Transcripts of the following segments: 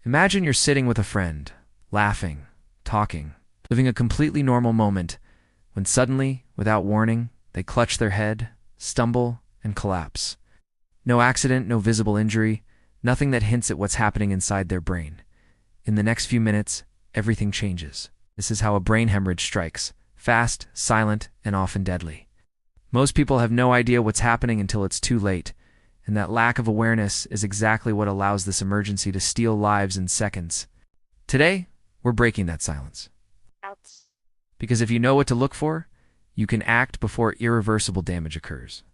Imagine you're sitting with a friend, laughing, talking, living a completely normal moment, when suddenly, without warning, they clutch their head, stumble, and collapse. No accident, no visible injury, nothing that hints at what's happening inside their brain. In the next few minutes, everything changes. This is how a brain hemorrhage strikes: fast, silent, and often deadly. Most people have no idea what's happening until it's too late, and that lack of awareness is exactly what allows this emergency to steal lives in seconds. Today, we're breaking that silence. Because if you know what to look for, you can act before irreversible damage occurs.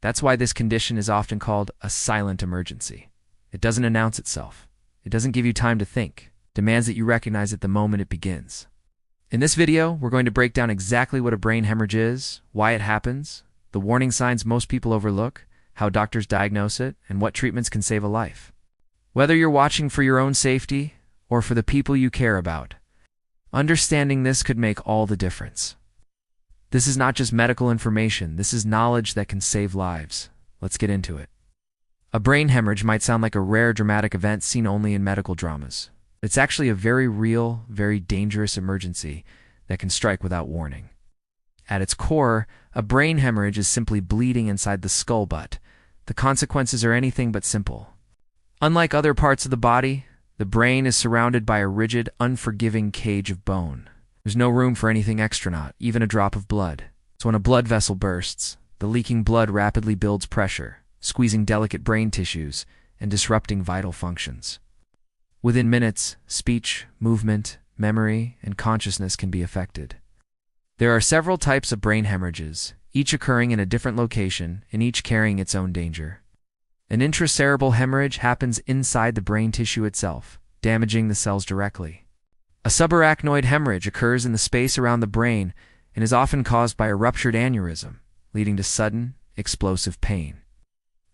That's why this condition is often called a silent emergency. It doesn't announce itself. It doesn't give you time to think. It demands that you recognize it the moment it begins. In this video, we're going to break down exactly what a brain hemorrhage is, why it happens, the warning signs most people overlook, how doctors diagnose it, and what treatments can save a life. Whether you're watching for your own safety or for the people you care about, understanding this could make all the difference. This is not just medical information, this is knowledge that can save lives. Let's get into it. A brain hemorrhage might sound like a rare dramatic event seen only in medical dramas. It's actually a very real, very dangerous emergency that can strike without warning. At its core, a brain hemorrhage is simply bleeding inside the skull, but the consequences are anything but simple. Unlike other parts of the body, the brain is surrounded by a rigid, unforgiving cage of bone. There's no room for anything extra, not even a drop of blood. So when a blood vessel bursts, the leaking blood rapidly builds pressure, squeezing delicate brain tissues and disrupting vital functions. Within minutes, speech, movement, memory, and consciousness can be affected. There are several types of brain hemorrhages, each occurring in a different location and each carrying its own danger. An intracerebral hemorrhage happens inside the brain tissue itself, damaging the cells directly. A subarachnoid hemorrhage occurs in the space around the brain and is often caused by a ruptured aneurysm, leading to sudden, explosive pain.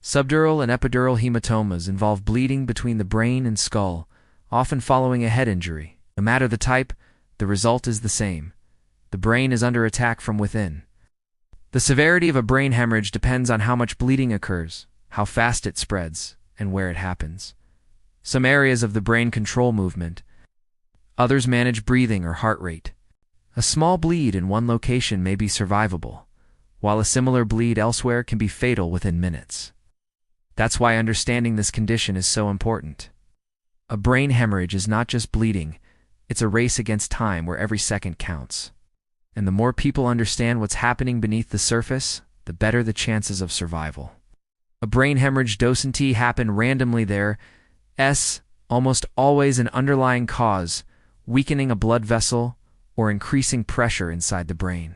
Subdural and epidural hematomas involve bleeding between the brain and skull, often following a head injury. No matter the type, the result is the same. The brain is under attack from within. The severity of a brain hemorrhage depends on how much bleeding occurs, how fast it spreads, and where it happens. Some areas of the brain control movement. Others manage breathing or heart rate. A small bleed in one location may be survivable, while a similar bleed elsewhere can be fatal within minutes. That's why understanding this condition is so important. A brain hemorrhage is not just bleeding, it's a race against time where every second counts. And the more people understand what's happening beneath the surface, the better the chances of survival. A brain hemorrhage doesn't happen randomly. There's almost always an underlying cause, weakening a blood vessel or increasing pressure inside the brain.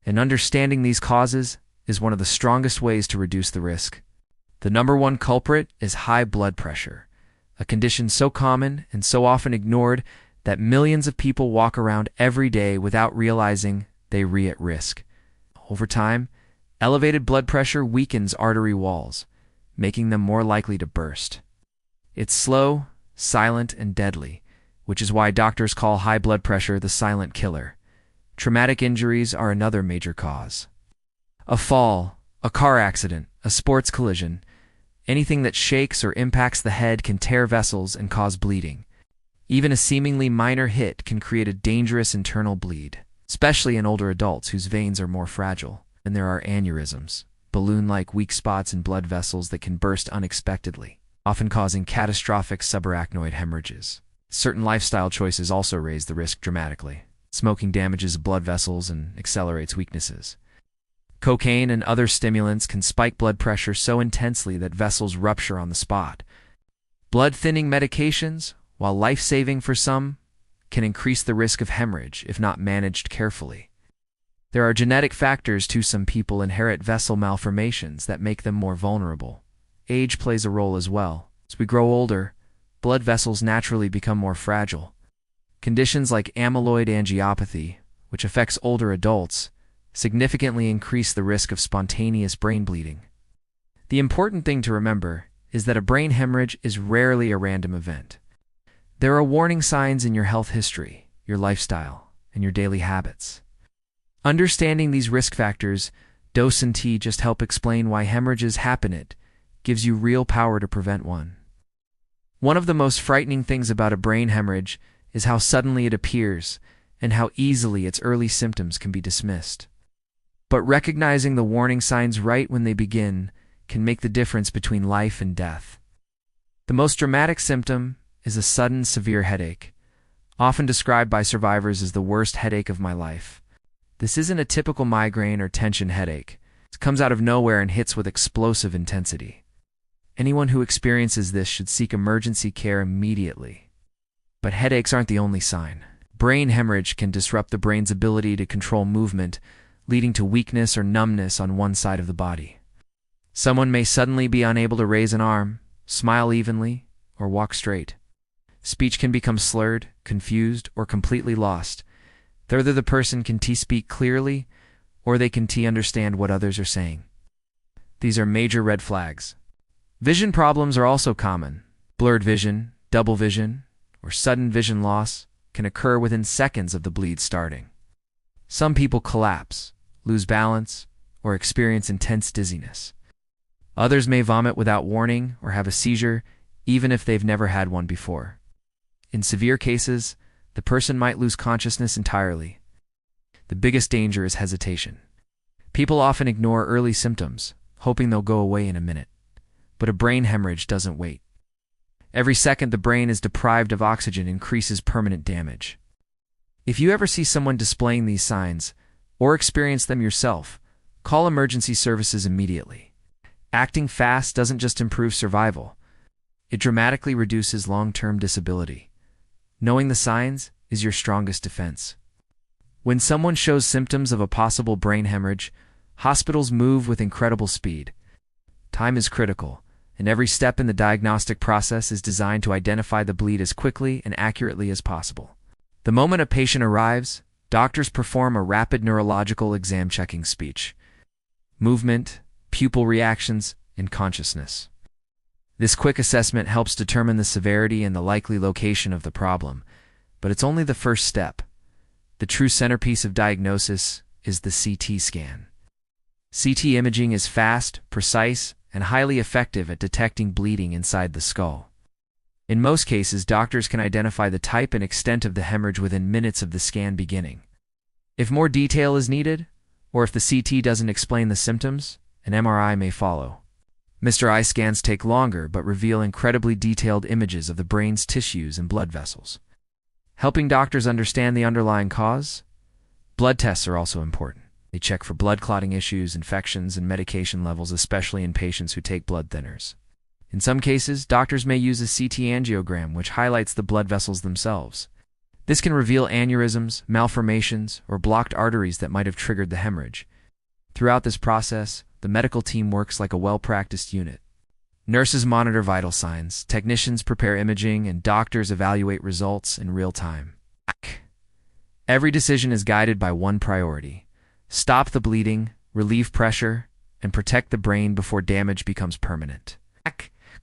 And understanding these causes is one of the strongest ways to reduce the risk. The number one culprit is high blood pressure, a condition so common and so often ignored that millions of people walk around every day without realizing they're at risk. Over time, elevated blood pressure weakens artery walls, making them more likely to burst. It's slow, silent, and deadly, which is why doctors call high blood pressure the silent killer. Traumatic injuries are another major cause. A fall, a car accident, a sports collision, anything that shakes or impacts the head can tear vessels and cause bleeding. Even a seemingly minor hit can create a dangerous internal bleed, especially in older adults whose veins are more fragile. And there are aneurysms, balloon-like weak spots in blood vessels that can burst unexpectedly, often causing catastrophic subarachnoid hemorrhages. Certain lifestyle choices also raise the risk dramatically. Smoking damages blood vessels and accelerates weaknesses. Cocaine and other stimulants can spike blood pressure so intensely that vessels rupture on the spot. Blood-thinning medications, while life-saving for some, can increase the risk of hemorrhage if not managed carefully. There are genetic factors too. Some people inherit vessel malformations that make them more vulnerable. Age plays a role as well. As we grow older, blood vessels naturally become more fragile. Conditions like amyloid angiopathy, which affects older adults, significantly increase the risk of spontaneous brain bleeding. The important thing to remember is that a brain hemorrhage is rarely a random event. There are warning signs in your health history, your lifestyle, and your daily habits. Understanding these risk factors doesn't just help explain why hemorrhages happen, it gives you real power to prevent one. One of the most frightening things about a brain hemorrhage is how suddenly it appears and how easily its early symptoms can be dismissed. But recognizing the warning signs right when they begin can make the difference between life and death. The most dramatic symptom is a sudden severe headache, often described by survivors as the worst headache of my life. This isn't a typical migraine or tension headache. It comes out of nowhere and hits with explosive intensity. Anyone who experiences this should seek emergency care immediately. But headaches aren't the only sign. Brain hemorrhage can disrupt the brain's ability to control movement, leading to weakness or numbness on one side of the body. Someone may suddenly be unable to raise an arm, smile evenly, or walk straight. Speech can become slurred, confused, or completely lost. Whether the person can speak clearly, or they can understand what others are saying. These are major red flags. Vision problems are also common. Blurred vision, double vision, or sudden vision loss can occur within seconds of the bleed starting. Some people collapse, lose balance, or experience intense dizziness. Others may vomit without warning or have a seizure, even if they've never had one before. In severe cases, the person might lose consciousness entirely. The biggest danger is hesitation. People often ignore early symptoms, hoping they'll go away in a minute. But a brain hemorrhage doesn't wait. Every second the brain is deprived of oxygen increases permanent damage. If you ever see someone displaying these signs, or experience them yourself, call emergency services immediately. Acting fast doesn't just improve survival, it dramatically reduces long-term disability. Knowing the signs is your strongest defense. When someone shows symptoms of a possible brain hemorrhage, hospitals move with incredible speed. Time is critical, and every step in the diagnostic process is designed to identify the bleed as quickly and accurately as possible. The moment a patient arrives, doctors perform a rapid neurological exam checking speech, movement, pupil reactions, and consciousness. This quick assessment helps determine the severity and the likely location of the problem, but it's only the first step. The true centerpiece of diagnosis is the CT scan. CT imaging is fast, precise, and highly effective at detecting bleeding inside the skull. In most cases, doctors can identify the type and extent of the hemorrhage within minutes of the scan beginning. If more detail is needed, or if the CT doesn't explain the symptoms, an MRI may follow. Mr. Eye scans take longer but reveal incredibly detailed images of the brain's tissues and blood vessels. Helping doctors understand the underlying cause, blood tests are also important. They check for blood clotting issues, infections, and medication levels, especially in patients who take blood thinners. In some cases, doctors may use a CT angiogram, which highlights the blood vessels themselves. This can reveal aneurysms, malformations, or blocked arteries that might have triggered the hemorrhage. Throughout this process, the medical team works like a well-practiced unit. Nurses monitor vital signs, technicians prepare imaging, and doctors evaluate results in real time. Every decision is guided by one priority: stop the bleeding, relieve pressure, and protect the brain before damage becomes permanent.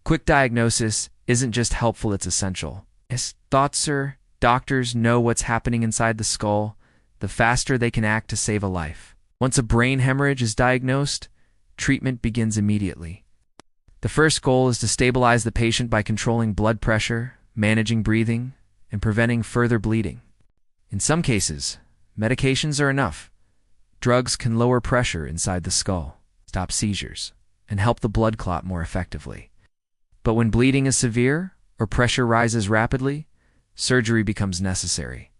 Quick diagnosis isn't just helpful, it's essential. As thoughts, sir, doctors know what's happening inside the skull, the faster they can act to save a life. Once a brain hemorrhage is diagnosed, treatment begins immediately. The first goal is to stabilize the patient by controlling blood pressure, managing breathing, and preventing further bleeding. In some cases, medications are enough. Drugs can lower pressure inside the skull, stop seizures, and help the blood clot more effectively. But when bleeding is severe or pressure rises rapidly, surgery becomes necessary.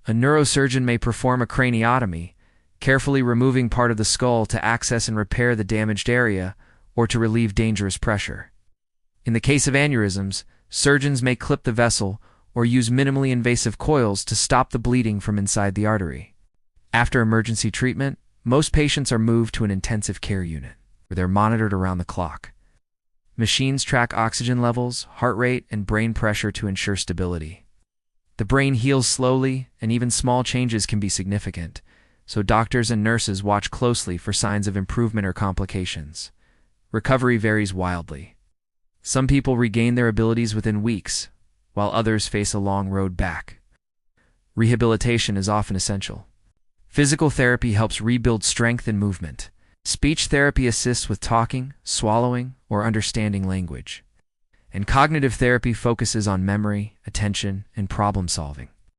A neurosurgeon may perform a craniotomy, carefully removing part of the skull to access and repair the damaged area or to relieve dangerous pressure. In the case of aneurysms, surgeons may clip the vessel or use minimally invasive coils to stop the bleeding from inside the artery. After emergency treatment, most patients are moved to an intensive care unit, where they're monitored around the clock. Machines track oxygen levels, heart rate, and brain pressure to ensure stability. The brain heals slowly, and even small changes can be significant, so doctors and nurses watch closely for signs of improvement or complications. Recovery varies wildly. Some people regain their abilities within weeks, while others face a long road back. Rehabilitation is often essential. Physical therapy helps rebuild strength and movement. Speech therapy assists with talking, swallowing, or understanding language. And cognitive therapy focuses on memory, attention, and problem solving.